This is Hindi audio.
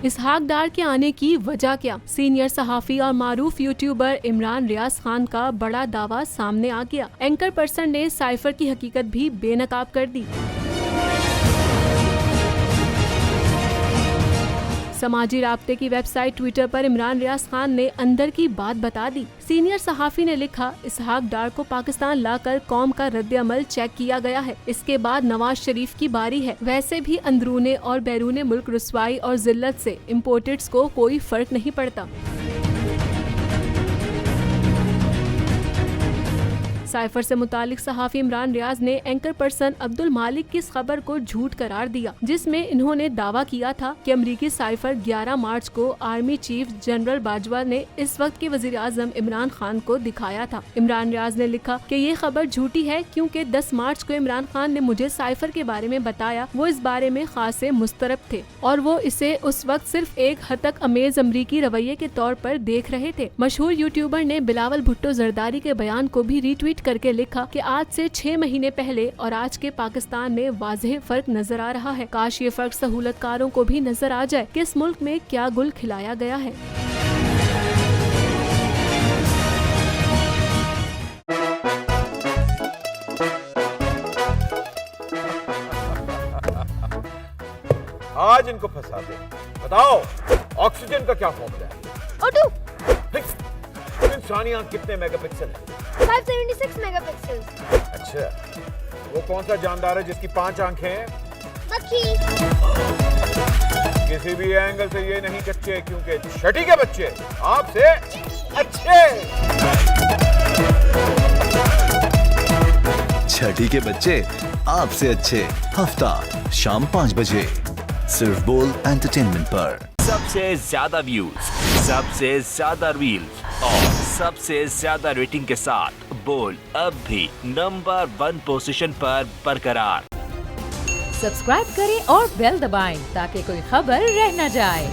इसहाक डार के आने की वजह क्या? सीनियर सहाफी और मारूफ यूट्यूबर इमरान रियाज खान का बड़ा दावा सामने आ गया। एंकर पर्सन ने साइफर की हकीकत भी बेनकाब कर दी। समाजी राब्ते की वेबसाइट ट्विटर पर इमरान रियाज खान ने अंदर की बात बता दी। सीनियर सहाफी ने लिखा, इसहाक डार को पाकिस्तान लाकर कौम का रद्द-ए-अमल चेक किया गया है। इसके बाद नवाज शरीफ की बारी है। वैसे भी अंदरूने और बैरूने मुल्क रुसवाई और जिल्लत से इम्पोर्टेड्स को कोई फर्क नहीं पड़ता। साइफर से मुतालिक सहाफी इमरान रियाज ने एंकर पर्सन अब्दुल मालिक की इस खबर को झूठ करार दिया, जिसमें इन्होंने दावा किया था कि अमरीकी साइफर 11 मार्च को आर्मी चीफ जनरल बाजवा ने इस वक्त के वजीर आजम इमरान खान को दिखाया था। इमरान रियाज ने लिखा कि ये खबर झूठी है क्योंकि 10 मार्च को इमरान खान ने मुझे साइफर के बारे में बताया। वो इस बारे में खासे मुस्तरब थे और वो इसे उस वक्त सिर्फ एक हतक अमेज अमरीकी रवैये के तौर पर देख रहे थे। मशहूर यूट्यूबर ने बिलावल भुट्टो जरदारी के बयान को भी रीट्वीट करके लिखा कि आज से 6 महीने पहले और आज के पाकिस्तान में वाज़ेह फर्क नजर आ रहा है। काश ये फर्क सहूलतकारों को भी नजर आ जाए कि इस मुल्क में क्या गुल खिलाया गया है। आज इनको फंसा दे। बताओ ऑक्सीजन का क्या फॉर्मूला है? O2 इंसानी आंख कितने मेगापिक्सल है? 576 मेगापिक्सल। अच्छा, वो कौन सा जानदार है जिसकी 5 आंखें हैं? मक्खी। किसी भी एंगल से ये नहीं कच्चे, क्योंकि छठी के बच्चे आपसे अच्छे। छठी के बच्चे आपसे अच्छे। हफ्ता शाम 5 बजे सिर्फ बोल एंटरटेनमेंट पर। सबसे ज्यादा व्यूज, सबसे ज्यादा रील्स और सबसे ज्यादा रेटिंग के साथ बोल अब भी नंबर 1 पोजीशन पर बरकरार। सब्सक्राइब करें और बेल दबाएं ताकि कोई खबर रह न जाए।